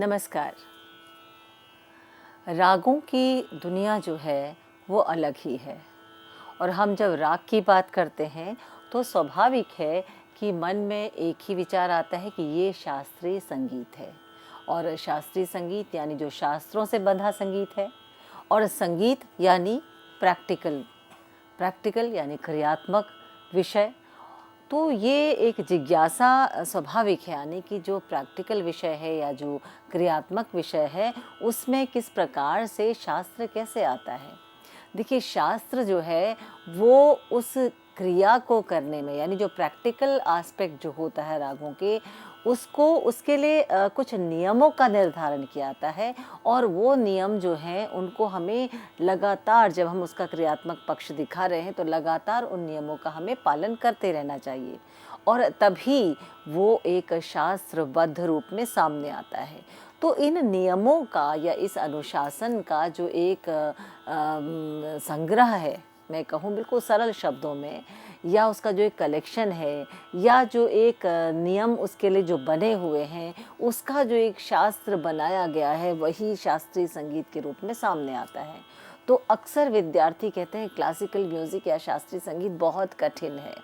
नमस्कार। रागों की दुनिया जो है वो अलग ही है और हम जब राग की बात करते हैं तो स्वाभाविक है कि मन में एक ही विचार आता है कि ये शास्त्रीय संगीत है। और शास्त्रीय संगीत यानी जो शास्त्रों से बंधा संगीत है, और संगीत यानी प्रैक्टिकल प्रैक्टिकल यानी क्रियात्मक विषय। तो ये एक जिज्ञासा स्वाभाविक है, यानी कि जो प्रैक्टिकल विषय है या जो क्रियात्मक विषय है उसमें किस प्रकार से शास्त्र कैसे आता है। देखिए, शास्त्र जो है वो उस क्रिया को करने में, यानी जो प्रैक्टिकल एस्पेक्ट जो होता है रागों के, उसको उसके लिए कुछ नियमों का निर्धारण किया जाता है। और वो नियम जो हैं उनको हमें लगातार, जब हम उसका क्रियात्मक पक्ष दिखा रहे हैं तो लगातार उन नियमों का हमें पालन करते रहना चाहिए, और तभी वो एक शास्त्रबद्ध रूप में सामने आता है। तो इन नियमों का या इस अनुशासन का जो एक संग्रह है, मैं कहूँ बिल्कुल सरल शब्दों में, या उसका जो एक कलेक्शन है, या जो एक नियम उसके लिए जो बने हुए हैं, उसका जो एक शास्त्र बनाया गया है, वही शास्त्रीय संगीत के रूप में सामने आता है। तो अक्सर विद्यार्थी कहते हैं क्लासिकल म्यूज़िक या शास्त्रीय संगीत बहुत कठिन है।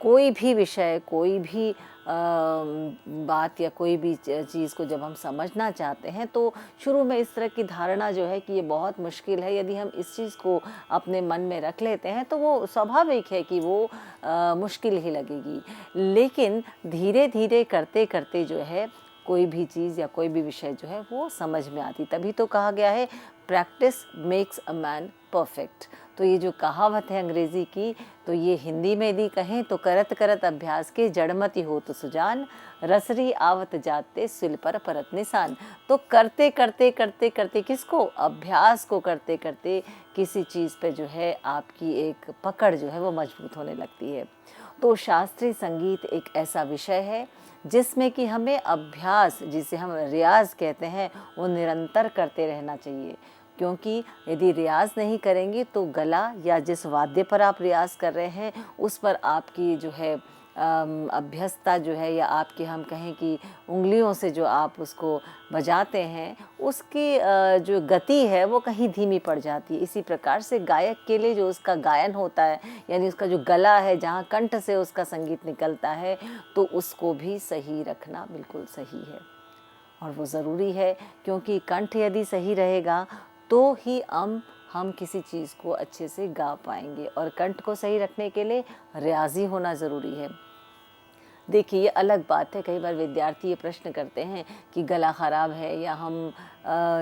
कोई भी विषय, कोई भी बात या कोई भी चीज़ को जब हम समझना चाहते हैं तो शुरू में इस तरह की धारणा जो है कि ये बहुत मुश्किल है, यदि हम इस चीज़ को अपने मन में रख लेते हैं तो वो स्वाभाविक है कि वो मुश्किल ही लगेगी। लेकिन धीरे धीरे करते करते जो है कोई भी चीज़ या कोई भी विषय जो है वो समझ में आती। तभी तो कहा गया है practice makes a man perfect. तो ये जो कहावत है अंग्रेज़ी की, तो ये हिंदी में यदि कहें तो करत करत अभ्यास के जड़मति हो तो सुजान, रसरी आवत जाते सिल पर परत निशान। तो करते करते करते करते किसको, अभ्यास को करते करते किसी चीज़ पे जो है आपकी एक पकड़ जो है वो मजबूत होने लगती है। तो शास्त्रीय संगीत एक ऐसा विषय है जिसमें कि हमें अभ्यास, जिसे हम रियाज़ कहते हैं, वो निरंतर करते रहना चाहिए। क्योंकि यदि रियाज़ नहीं करेंगे तो गला या जिस वाद्य पर आप रियाज़ कर रहे हैं उस पर आपकी जो है अभ्यस्तता जो है, या आपकी हम कहें कि उंगलियों से जो आप उसको बजाते हैं उसकी जो गति है वो कहीं धीमी पड़ जाती है। इसी प्रकार से गायक के लिए जो उसका गायन होता है, यानी उसका जो गला है, जहाँ कंठ से उसका संगीत निकलता है, तो उसको भी सही रखना बिल्कुल सही है और वो ज़रूरी है। क्योंकि कंठ यदि सही रहेगा तो ही हम किसी चीज़ को अच्छे से गा पाएंगे, और कंठ को सही रखने के लिए रियाज़ी होना ज़रूरी है। देखिए, ये अलग बात है, कई बार विद्यार्थी ये प्रश्न करते हैं कि गला ख़राब है या हम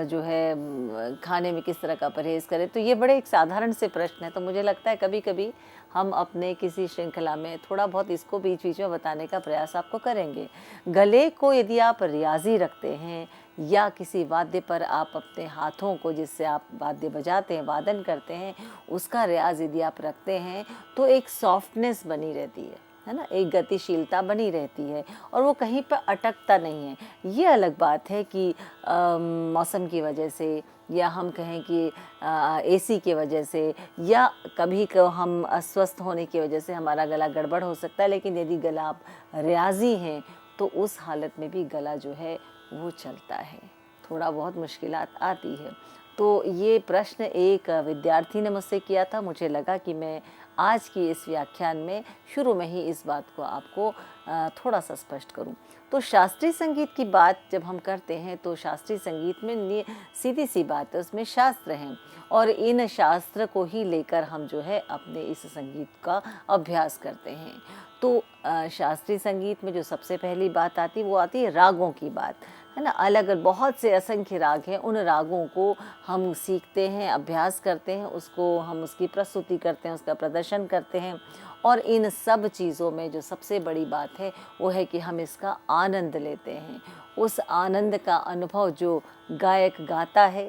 जो है खाने में किस तरह का परहेज़ करें। तो ये बड़े एक साधारण से प्रश्न है। तो मुझे लगता है कभी कभी हम अपने किसी श्रृंखला में थोड़ा बहुत इसको बीच बीच में बताने का प्रयास आपको करेंगे। गले को यदि आप रियाज़ी रखते हैं, या किसी वाद्य पर आप अपने हाथों को, जिससे आप वाद्य बजाते हैं, वादन करते हैं, उसका रियाज़ यदि आप रखते हैं तो एक सॉफ्टनेस बनी रहती है ना, एक गतिशीलता बनी रहती है और वो कहीं पर अटकता नहीं है। ये अलग बात है कि मौसम की वजह से, या हम कहें कि एसी की वजह से, या कभी को हम अस्वस्थ होने की वजह से हमारा गला गड़बड़ हो सकता है। लेकिन यदि गला आप रियाज़ी हैं तो उस हालत में भी गला जो है वो चलता है, थोड़ा बहुत मुश्किलात आती है। तो ये प्रश्न एक विद्यार्थी ने मुझसे किया था। मुझे लगा कि मैं आज की इस व्याख्यान में शुरू में ही इस बात को आपको थोड़ा सा स्पष्ट करूं। तो शास्त्रीय संगीत की बात जब हम करते हैं तो शास्त्रीय संगीत में सीधी सी बात है, उसमें शास्त्र हैं, और इन शास्त्र को ही लेकर हम जो है अपने इस संगीत का अभ्यास करते हैं। तो शास्त्रीय संगीत में जो सबसे पहली बात आती है वो आती है रागों की बात, है ना। अलग बहुत से असंख्य राग हैं, उन रागों को हम सीखते हैं, अभ्यास करते हैं, उसको हम उसकी प्रस्तुति करते हैं, उसका प्रदर्शन करते हैं। और इन सब चीज़ों में जो सबसे बड़ी बात है वो है कि हम इसका आनंद लेते हैं। उस आनंद का अनुभव जो गायक गाता है,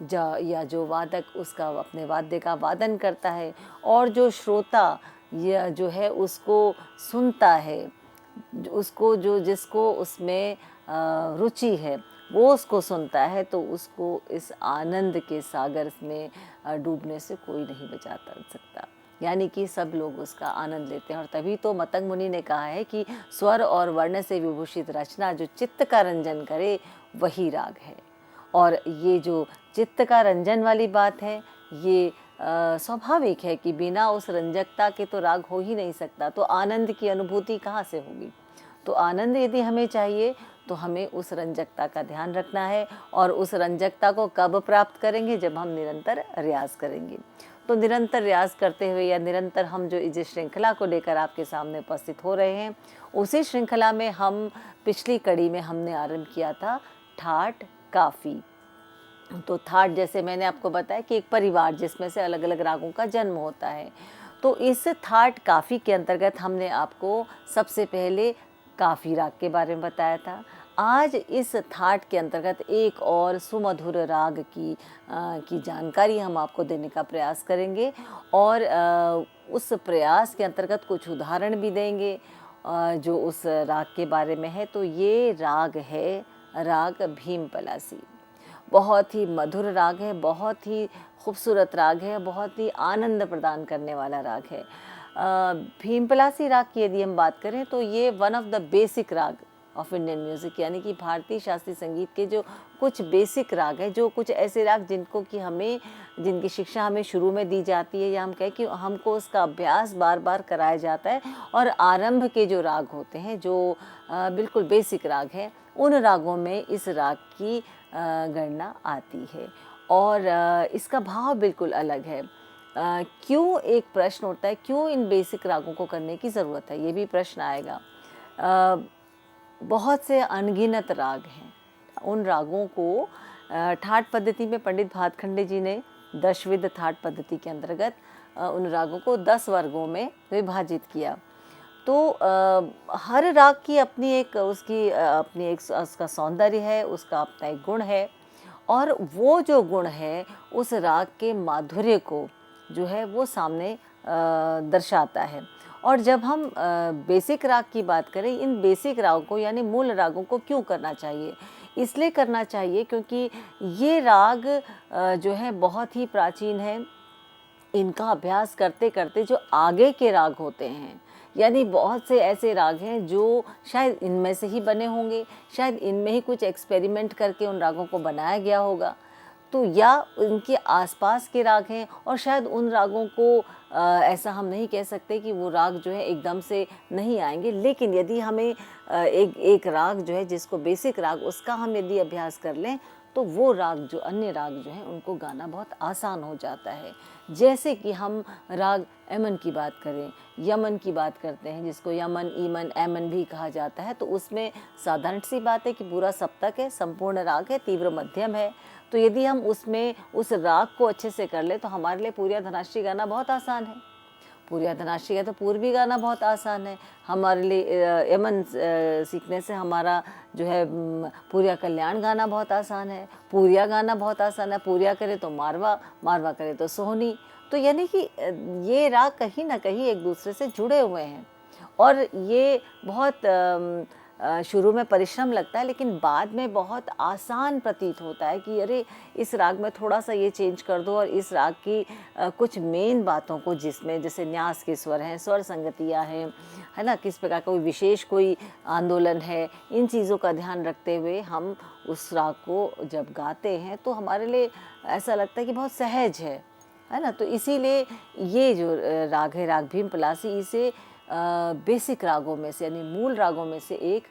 या जो वादक उसका अपने वाद्य का वादन करता है, और जो श्रोता या जो है उसको सुनता है, उसको जो जिसको उसमें रुचि है वो उसको सुनता है, तो उसको इस आनंद के सागर में डूबने से कोई नहीं बचा सकता। यानी कि सब लोग उसका आनंद लेते हैं। और तभी तो मतंग मुनि ने कहा है कि स्वर और वर्ण से विभूषित रचना जो चित्त का रंजन करे वही राग है। और ये जो चित्त का रंजन वाली बात है, ये स्वाभाविक है कि बिना उस रंजकता के तो राग हो ही नहीं सकता। तो आनंद की अनुभूति कहाँ से होगी? तो आनंद यदि हमें चाहिए तो हमें उस रंजकता का ध्यान रखना है। और उस रंजकता को कब प्राप्त करेंगे? जब हम निरंतर रियाज़ करेंगे। तो निरंतर रियाज़ करते हुए या निरंतर हम जो इस श्रृंखला को लेकर आपके सामने उपस्थित हो रहे हैं, उसी श्रृंखला में हम पिछली कड़ी में हमने आरंभ किया था ठाट काफ़ी। तो थाट, जैसे मैंने आपको बताया कि एक परिवार जिसमें से अलग अलग रागों का जन्म होता है। तो इस थाट काफ़ी के अंतर्गत हमने आपको सबसे पहले काफ़ी राग के बारे में बताया था। आज इस थाट के अंतर्गत एक और सुमधुर राग की जानकारी हम आपको देने का प्रयास करेंगे। और उस प्रयास के अंतर्गत कुछ उदाहरण भी देंगे जो उस राग के बारे में है। तो ये राग है राग भीम पलासी। बहुत ही मधुर राग है, बहुत ही खूबसूरत राग है, बहुत ही आनंद प्रदान करने वाला राग है। भीम पलासी राग की यदि हम बात करें तो ये वन ऑफ द बेसिक राग ऑफ इंडियन म्यूज़िक, यानी कि भारतीय शास्त्रीय संगीत के जो कुछ बेसिक राग है, जो कुछ ऐसे राग जिनकी शिक्षा हमें शुरू में दी जाती है, या हम कहें कि हमको उसका अभ्यास बार बार कराया जाता है। और आरंभ के जो राग होते हैं, जो बिल्कुल बेसिक राग हैं, उन रागों में इस राग की गणना आती है। और इसका भाव बिल्कुल अलग है। क्यों, एक प्रश्न उठता है, क्यों इन बेसिक रागों को करने की ज़रूरत है? ये भी प्रश्न आएगा। बहुत से अनगिनत राग हैं। उन रागों को ठाट पद्धति में पंडित भातखंडे जी ने दशविध ठाट पद्धति के अंतर्गत उन रागों को 10 वर्गों में विभाजित किया। तो हर राग की अपनी एक उसका सौंदर्य है, उसका अपना एक गुण है। और वो जो गुण है उस राग के माधुर्य को जो है वो सामने दर्शाता है। और जब हम बेसिक राग की बात करें, इन बेसिक रागों को यानी मूल रागों को क्यों करना चाहिए? इसलिए करना चाहिए क्योंकि ये राग जो है बहुत ही प्राचीन है। इनका अभ्यास करते करते जो आगे के राग होते हैं, यानी बहुत से ऐसे राग हैं जो शायद इनमें से ही बने होंगे, शायद इनमें ही कुछ एक्सपेरिमेंट करके उन रागों को बनाया गया होगा। तो या उनके आसपास के राग हैं, और शायद उन रागों को ऐसा हम नहीं कह सकते कि वो राग जो है एकदम से नहीं आएंगे। लेकिन यदि हमें एक राग जो है जिसको बेसिक राग, उसका हम यदि अभ्यास कर लें तो वो राग जो अन्य राग जो हैं उनको गाना बहुत आसान हो जाता है। जैसे कि हम राग एमन की बात करें, यमन की बात करते हैं, जिसको यमन, ईमन, एमन भी कहा जाता है। तो उसमें साधारण सी बात है कि पूरा सप्तक है, संपूर्ण राग है, तीव्र मध्यम है। तो यदि हम उसमें उस राग को अच्छे से कर ले तो हमारे लिए पूर्या धनाश्री गाना बहुत आसान है। पूर्या धनाश्री है तो पूर्वी गाना बहुत आसान है हमारे लिए। यमन सीखने से हमारा जो है पूर्या कल्याण गाना बहुत आसान है, पूर्या गाना बहुत आसान है। पूर्या करे तो मारवा, मारवा करे तो सोहनी। तो यानी कि ये राग कहीं ना कहीं एक दूसरे से जुड़े हुए हैं। और ये बहुत शुरू में परिश्रम लगता है, लेकिन बाद में बहुत आसान प्रतीत होता है कि अरे इस राग में थोड़ा सा ये चेंज कर दो, और इस राग की कुछ मेन बातों को, जिसमें जैसे न्यास के स्वर हैं, स्वर संगतियाँ हैं, है ना, किस प्रकार का कोई विशेष कोई आंदोलन है, इन चीज़ों का ध्यान रखते हुए हम उस राग को जब गाते हैं तो हमारे लिए ऐसा लगता है कि बहुत सहज है ना। तो इसीलिए ये जो राग है राग भीम पलासी, इसे बेसिक रागों में से यानी मूल रागों में से एक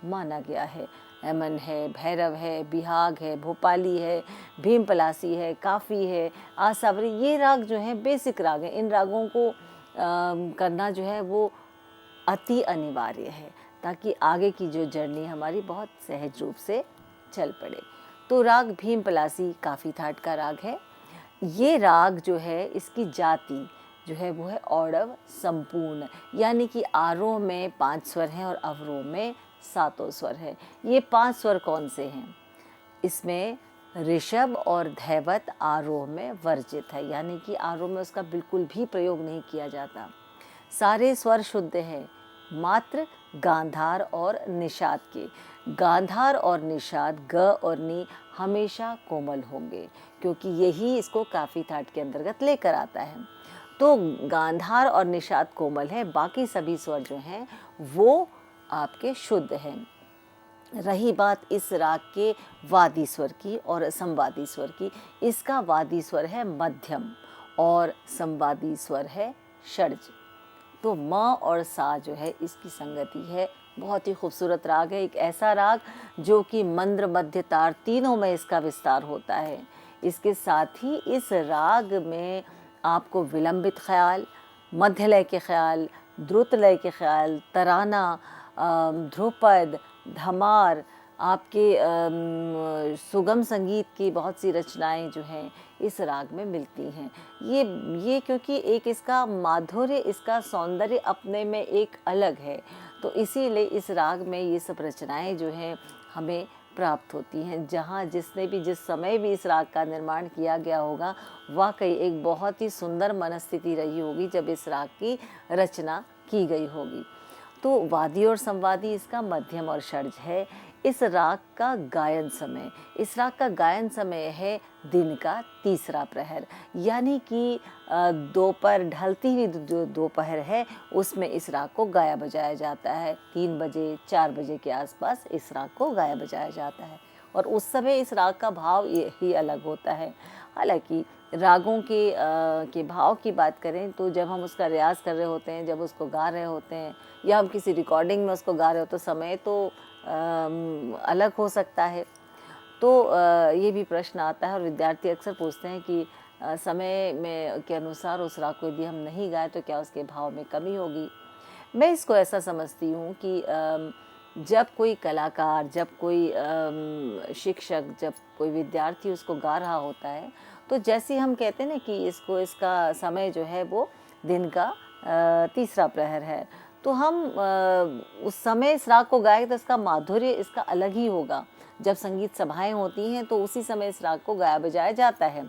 माना गया है। एमन है, भैरव है, बिहाग है, भोपाली है, भीम पलासी है, काफ़ी है, आसावरी, ये राग जो हैं बेसिक राग हैं। इन रागों को करना जो है वो अति अनिवार्य है, ताकि आगे की जो जर्नी हमारी बहुत सहज रूप से चल पड़े। तो राग भीम पलासी काफ़ी थाट का राग है। ये राग जो है, इसकी जाति जो है वो है औडव संपूर्ण, यानी कि आरोह में 5 स्वर हैं और अवरोह में 7 स्वर है। ये 5 स्वर कौन से हैं? इसमें ऋषभ और धैवत आरोह में वर्जित है, यानी कि आरोह में उसका बिल्कुल भी प्रयोग नहीं किया जाता। सारे स्वर शुद्ध हैं, मात्र गांधार और निषाद के। गांधार और निषाद, ग और नी, हमेशा कोमल होंगे, क्योंकि यही इसको काफ़ी थाट के अंतर्गत लेकर आता है। तो गांधार और निषाद कोमल है, बाकी सभी स्वर जो हैं वो आपके शुद्ध हैं। रही बात इस राग के वादी स्वर की और संवादी स्वर की, इसका वादी स्वर है मध्यम और संवादी स्वर है षड्ज। तो म और सा जो है इसकी संगति है। बहुत ही खूबसूरत राग है, एक ऐसा राग जो कि मंद्र मध्य तार तीनों में इसका विस्तार होता है। इसके साथ ही इस राग में आपको विलंबित ख्याल, मध्य लय के ख्याल, द्रुत लय के ख्याल, तराना, ध्रुपद, धमार, आपके सुगम संगीत की बहुत सी रचनाएं जो हैं इस राग में मिलती हैं। ये क्योंकि एक इसका माधुर्य, इसका सौंदर्य अपने में एक अलग है, तो इसीलिए इस राग में ये सब रचनाएं जो हैं हमें प्राप्त होती हैं। जहाँ जिसने भी जिस समय भी इस राग का निर्माण किया गया होगा, वाकई एक बहुत ही सुंदर मनस्थिति रही होगी जब इस राग की रचना की गई होगी। तो वादी और संवादी इसका मध्यम और षड्ज है। इस राग का गायन समय, इस राग का गायन समय है दिन का तीसरा प्रहर, यानी कि दोपहर ढलती हुई जो दोपहर है उसमें इस राग को गाया बजाया जाता है। 3 बजे 4 बजे के आसपास इस राग को गाया बजाया जाता है और उस समय इस राग का भाव ही अलग होता है। हालांकि रागों के भाव की बात करें तो जब हम उसका रियाज कर रहे होते हैं, जब उसको गा रहे होते हैं या हम किसी रिकॉर्डिंग में उसको गा रहे हो तो समय तो अलग हो सकता है। तो ये भी प्रश्न आता है और विद्यार्थी अक्सर पूछते हैं कि समय में के अनुसार उस राग को यदि हम नहीं गाए तो क्या उसके भाव में कमी होगी। मैं इसको ऐसा समझती हूँ कि जब कोई कलाकार, जब कोई शिक्षक, जब कोई विद्यार्थी उसको गा रहा होता है, तो जैसे हम कहते हैं ना कि इसका समय जो है वो दिन का तीसरा प्रहर है, तो हम उस समय इस राग को गाएं तो इसका माधुर्य इसका अलग ही होगा। जब संगीत सभाएं होती हैं तो उसी समय इस राग को गाया बजाया जाता है।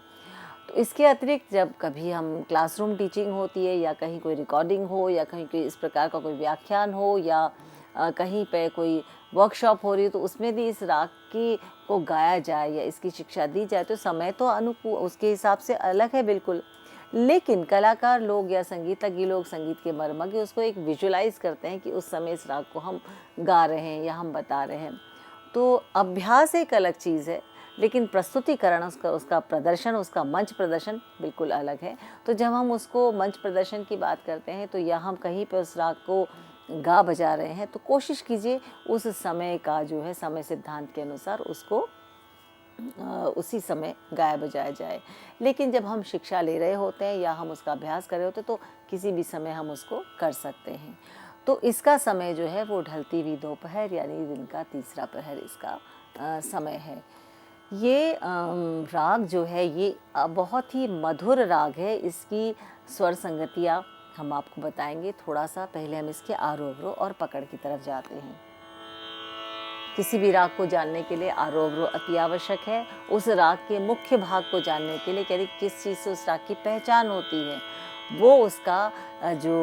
तो इसके अतिरिक्त जब कभी हम क्लासरूम टीचिंग होती है या कहीं कोई रिकॉर्डिंग हो या कहीं कोई इस प्रकार का कोई व्याख्यान हो या कहीं पे कोई वर्कशॉप हो रही है तो उसमें भी इस राग की को गाया जाए या इसकी शिक्षा दी जाए तो समय तो अनुकूल उसके हिसाब से अलग है बिल्कुल। लेकिन कलाकार लोग या संगीतज्ञ लोग, संगीत के मर्मज्ञ उसको एक विजुलाइज करते हैं कि उस समय इस राग को हम गा रहे हैं या हम बता रहे हैं। तो अभ्यास एक अलग चीज़ है, लेकिन प्रस्तुतिकरण, उसका प्रदर्शन, उसका मंच प्रदर्शन बिल्कुल अलग है। तो जब हम उसको मंच प्रदर्शन की बात करते हैं तो या हम कहीं पे उस राग को गा बजा रहे हैं तो कोशिश कीजिए उस समय का जो है समय सिद्धांत के अनुसार उसको उसी समय गाया बजाया जाए। लेकिन जब हम शिक्षा ले रहे होते हैं या हम उसका अभ्यास कर रहे होते हैं तो किसी भी समय हम उसको कर सकते हैं। तो इसका समय जो है वो ढलती हुई दोपहर यानी दिन का तीसरा प्रहर इसका समय है। ये राग जो है ये बहुत ही मधुर राग है। इसकी स्वर संगतियाँ हम आपको बताएंगे। थोड़ा सा पहले हम इसके आरोह अवरोह और पकड़ की तरफ जाते हैं। किसी भी राग को जानने के लिए आरोह अवरोह अति आवश्यक है। उस राग के मुख्य भाग को जानने के लिए, यानी किस चीज़ से उस राग की पहचान होती है, वो उसका जो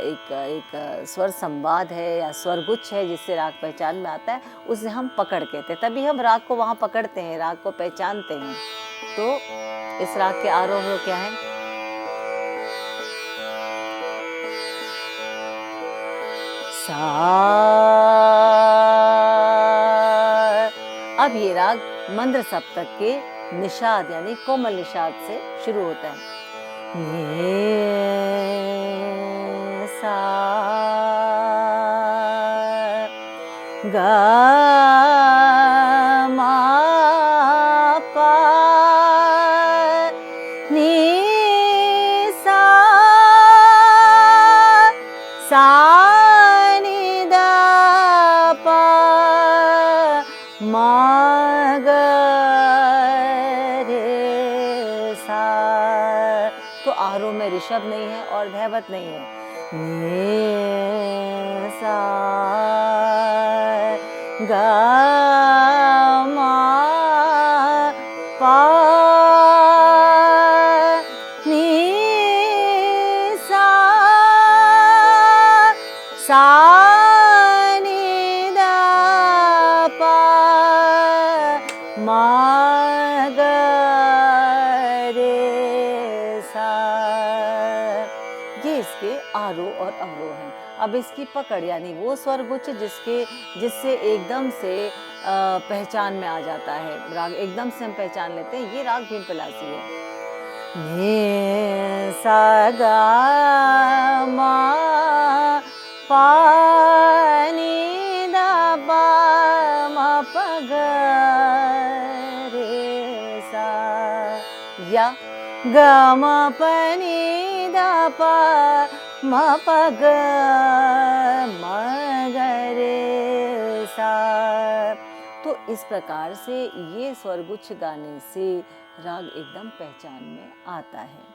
एक स्वर संवाद है या स्वर गुच्छ है जिससे राग पहचान में आता है, उसे हम पकड़ कहते हैं। तभी हम राग को वहाँ पकड़ते हैं, राग को पहचानते हैं। तो इस राग के आरोह अवरोह क्या है? सा। अब ये राग मंद्र सप्तक के निषाद यानी कोमल निषाद से शुरू होता है। सा गा मा पा नी सा नी दा पा मा ग रे सा। तो आरोह में ऋषभ नहीं है और धैवत नहीं है। ने सा गा मा पा नी सा नी दा पा मा ग रे सा। ये इसके आरोह और अवरोह हैं। अब इसकी पकड़ यानी वो स्वरगुच्छ जिससे एकदम से पहचान में आ जाता है, राग एकदम से हम पहचान लेते हैं, ये राग भीम पलासी है। नि सा गा मा पा नी दा पा मा प ग रे सा, या ग म प नी दा पा म प ग म ग रे सा। तो इस प्रकार से ये स्वरगुच्छ गाने से राग एकदम पहचान में आता है।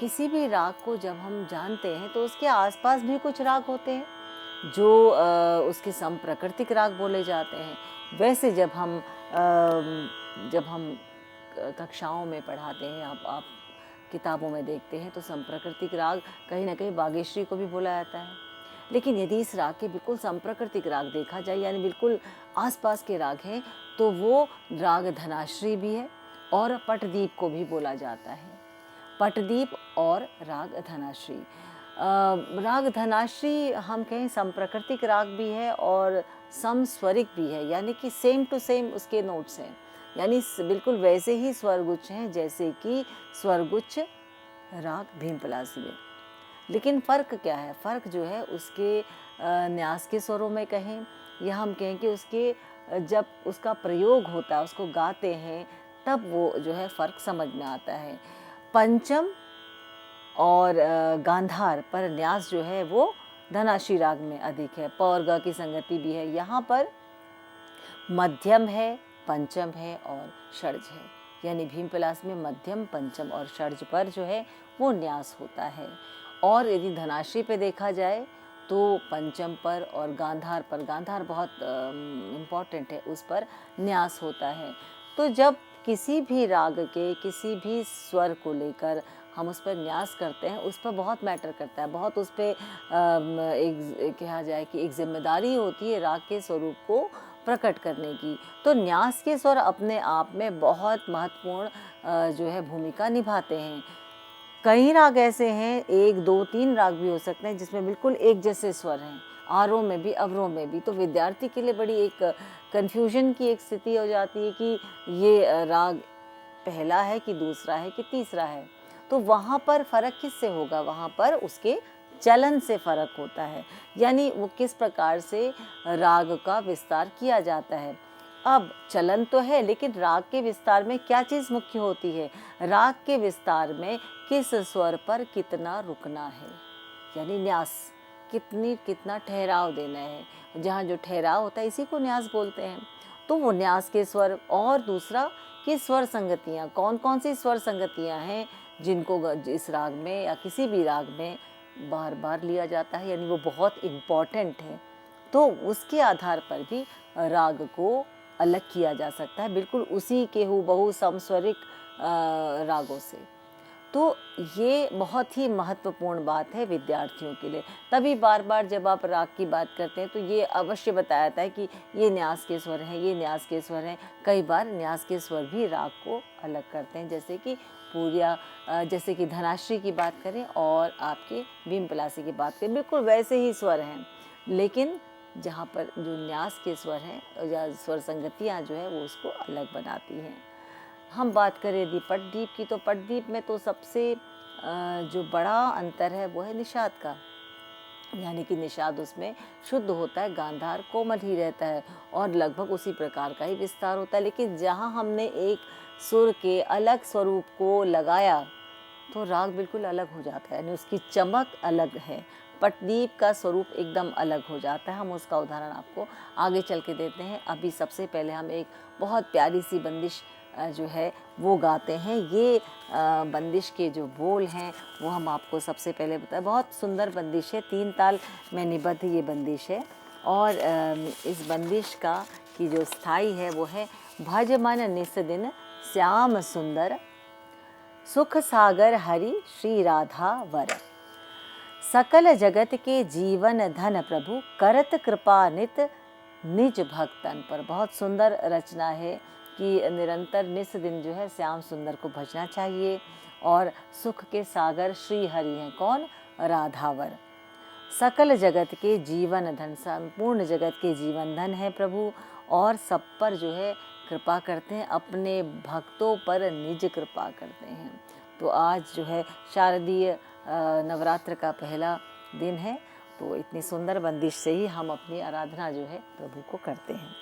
किसी भी राग को जब हम जानते हैं तो उसके आसपास भी कुछ राग होते हैं जो उसके समप्रकृतिक राग बोले जाते हैं। वैसे जब हम कक्षाओं में पढ़ाते हैं, आप किताबों में देखते हैं तो समप्रकृतिक राग कहीं ना कहीं बागेश्वरी को भी बोला जाता है। लेकिन यदि इस राग के बिल्कुल समप्रकृतिक राग देखा जाए यानी बिल्कुल आसपास के राग हैं तो वो राग धनाश्री भी है और पटदीप को भी बोला जाता है। पटदीप और राग धनाश्री। राग धनाश्री हम कहें समप्रकृतिक राग भी है और समस्वरिक भी है, यानी कि सेम टू सेम उसके नोट्स हैं, यानी बिल्कुल वैसे ही स्वरगुच्छ हैं जैसे कि स्वरगुच्छ राग भीम पलासी में। लेकिन फ़र्क क्या है? फ़र्क जो है उसके न्यास के स्वरों में कहें या हम कहें कि उसके जब उसका प्रयोग होता है, उसको गाते हैं, तब वो जो है फ़र्क समझ में आता है। पंचम और गांधार पर न्यास जो है वो धनाश्री राग में अधिक है। प और ग की संगति भी है। यहाँ पर मध्यम है, पंचम है और षड्ज है, यानी भीम पलास में मध्यम, पंचम और षड्ज पर जो है वो न्यास होता है। और यदि धनाश्री पे देखा जाए तो पंचम पर और गांधार पर, गांधार बहुत इम्पॉर्टेंट है, उस पर न्यास होता है। तो जब किसी भी राग के किसी भी स्वर को लेकर हम उस पर न्यास करते हैं, उस पर बहुत मैटर करता है, बहुत उस पर एक कहा जाए कि एक जिम्मेदारी होती है राग के स्वरूप को प्रकट करने की। तो न्यास के स्वर अपने आप में बहुत महत्वपूर्ण जो है भूमिका निभाते हैं। कई राग ऐसे हैं, 1, 2, 3 राग भी हो सकते हैं जिसमें बिल्कुल एक जैसे स्वर हैं, आरोह में भी अवरोह में भी। तो विद्यार्थी के लिए बड़ी एक कन्फ्यूजन की एक स्थिति हो जाती है कि ये राग पहला है कि दूसरा है कि तीसरा है। तो वहाँ पर फ़र्क किससे होगा? वहाँ पर उसके चलन से फ़र्क होता है, यानी वो किस प्रकार से राग का विस्तार किया जाता है। अब चलन तो है, लेकिन राग के विस्तार में क्या चीज़ मुख्य होती है? राग के विस्तार में किस स्वर पर कितना रुकना है, यानी न्यास, कितना ठहराव देना है। जहाँ जो ठहराव होता है इसी को न्यास बोलते हैं। तो वो न्यास के स्वर, और दूसरा कि स्वर संगतियाँ, कौन कौन सी स्वर संगतियाँ हैं जिनको इस राग में या किसी भी राग में बार बार लिया जाता है, यानी वो बहुत इम्पॉर्टेंट है। तो उसके आधार पर भी राग को अलग किया जा सकता है, बिल्कुल उसी के हूबहू समस्वरिक रागों से। तो ये बहुत ही महत्वपूर्ण बात है विद्यार्थियों के लिए। तभी बार बार जब आप राग की बात करते हैं तो ये अवश्य बताया जाता है कि ये न्यास के स्वर हैं, ये न्यास के स्वर हैं। कई बार न्यास के स्वर भी राग को अलग करते हैं, जैसे कि पूर्या, जैसे कि धनाश्री की बात करें और आपके भीम पलासी की बात करें, बिल्कुल वैसे ही स्वर हैं, लेकिन जहाँ पर जो न्यास के स्वर हैं या स्वर संगतियाँ जो है वो उसको अलग बनाती हैं। हम बात करें यदि पटदीप की, तो पटदीप में तो सबसे जो बड़ा अंतर है वो है निषाद का, यानी कि निषाद उसमें शुद्ध होता है, गांधार कोमल ही रहता है और लगभग उसी प्रकार का ही विस्तार होता है। लेकिन जहाँ हमने एक सुर के अलग स्वरूप को लगाया तो राग बिल्कुल अलग हो जाता है, यानी उसकी चमक अलग है। पटदीप का स्वरूप एकदम अलग हो जाता है। हम उसका उदाहरण आपको आगे चल के देते हैं। अभी सबसे पहले हम एक बहुत प्यारी सी बंदिश जो है वो गाते हैं। ये बंदिश के जो बोल हैं वो हम आपको सबसे पहले बताएं। बहुत सुंदर बंदिश है, 3 ताल में निबद्ध ये बंदिश है। और इस बंदिश का की जो स्थाई है वो है, भज मन निस दिन श्याम सुंदर, सुख सागर हरि श्री राधा वर, सकल जगत के जीवन धन प्रभु, करत कृपा नित निज भक्तन पर। बहुत सुंदर रचना है कि निरंतर निस दिन जो है श्याम सुंदर को भजना चाहिए। और सुख के सागर श्री हरि हैं, कौन? राधावर। सकल जगत के जीवन धन, संपूर्ण जगत के जीवन धन है प्रभु, और सब पर जो है कृपा करते हैं, अपने भक्तों पर निज कृपा करते हैं। तो आज जो है शारदीय नवरात्र का पहला दिन है, तो इतनी सुंदर बंदिश से ही हम अपनी आराधना जो है प्रभु को करते हैं।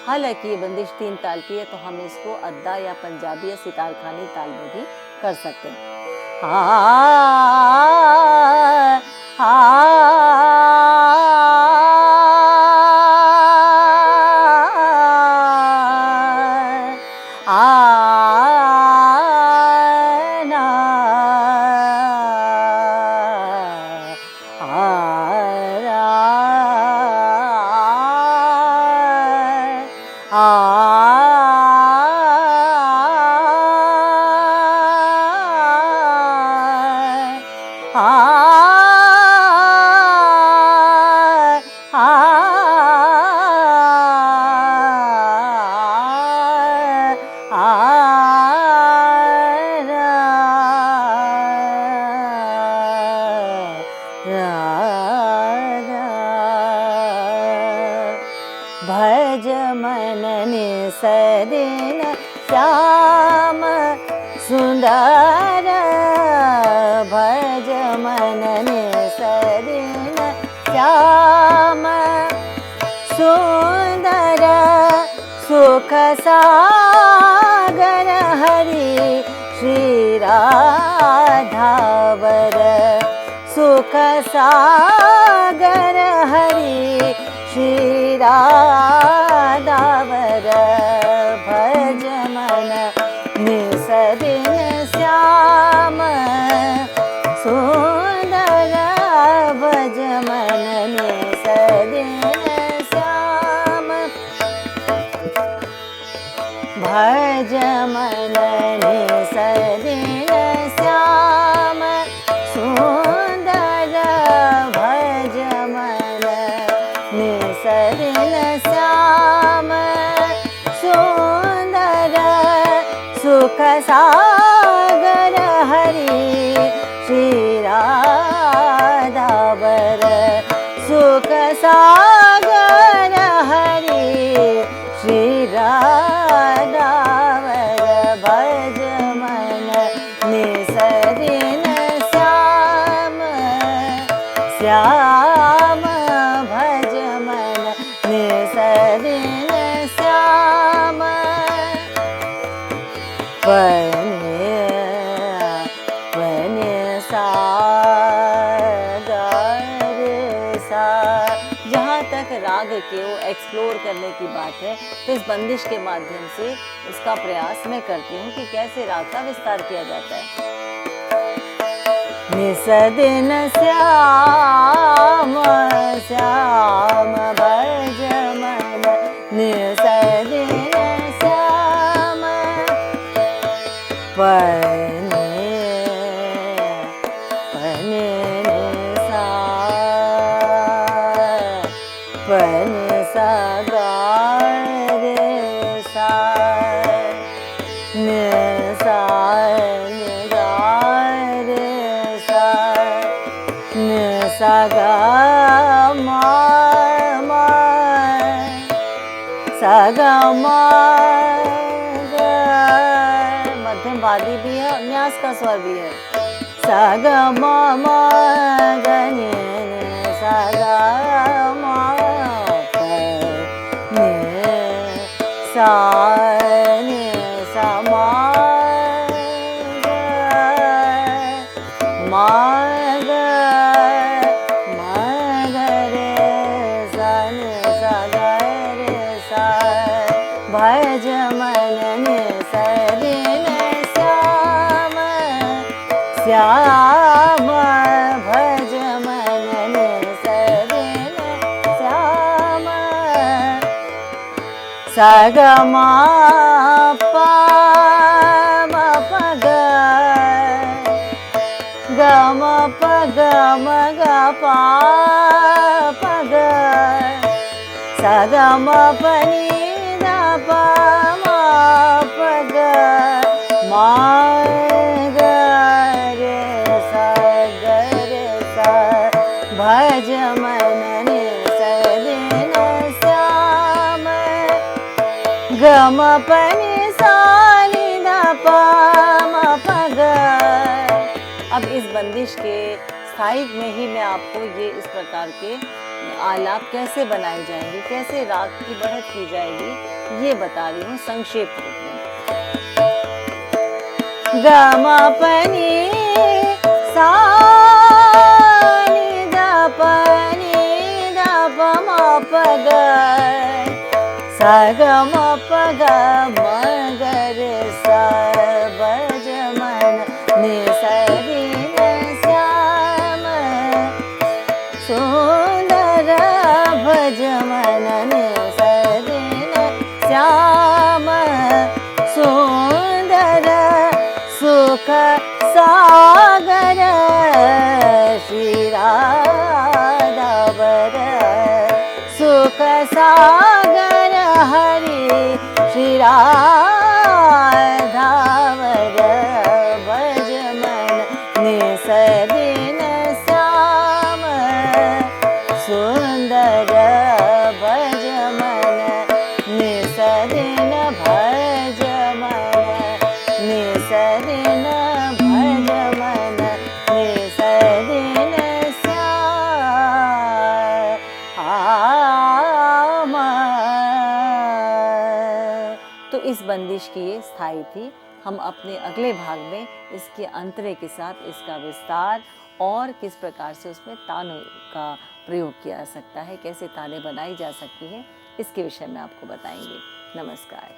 हालांकि ये बंदिश 3 ताल की है, तो हम इसको अद्दा या पंजाबी या सितार खानी ताल में भी कर सकते हैं। भज मन सदिन श्याम सुंदर, भज मन सदिन श्याम सुंदर, सुख सागर हरि श्री राधावर, सुख सागर हरि श्री राधावर। भज मन निसदिन श्याम सुंदर, भज मन निसदिन श्याम, भज मन निसदिन श्याम सुंदर, भज मन निसदिन श्याम सुंदर, सुख सागर हरि श्री राधावर, सुख सागर हरि श्री राधावर। भज मन निसदिन श्याम श्याम, भज मन निसदिन श्याम, पने सागर सा। जहाँ तक राग के वो एक्सप्लोर करने की बात है, तो इस बंदिश के माध्यम से उसका प्रयास मैं करती हूँ कि कैसे राग का विस्तार किया जाता है। निसदिन श्याम श्याम, भज मन निसदिन श्याम, पने पने सा, पने सा गा रे सा, नि सा नि गा रे सा, नि सा गा मा मा, सा गा मा गा, मध्यम वादी भी है और न्यास का स्वर भी है। सा गा मा मा गा नि सा गा मा पा नि सा नि सा मा गा रे सा नि सा गा रे सा। भज मन निसदिन श्याम श्याम, भज मन निसदिन श्याम, सा ग म प म प ग, ग म प ग म ग प प ग, सा ग म प नि ध प म प ग म ग रे सा ग रे सा भज मन नि स रे न श्याम ग म प नि सा नि ध प म प ग। अब इस बंदिश के स्थाई में ही मैं आपको ये इस प्रकार के आलाप कैसे बनाए जाएंगे, कैसे राग की बढ़त की जाएगी, ये बता रही हूँ संक्षेप रूप में। ग म प नि सा नि ध प नि ध प म प ग सा ग म प ग म ग रे सा भज मन नि स रि न श्याम सुंदर भज मन नि स रि न श्याम सुंदर सुख सागर श्री राधावर सुख सागर हरि श्री राधावर भज मन नि स रि न श्याम सुंदर भज मन नि स रि न भज मन नि स रि न भज मन नि स रि न श्याम। तो इस बंदिश की ये स्थाई थी। हम अपने अगले भाग में इसके अंतरे के साथ इसका विस्तार और किस प्रकार से उसमें तानों का प्रयोग किया जा सकता है, कैसे तानें बनाई जा सकती हैं, इसके विषय में आपको बताएंगे। नमस्कार।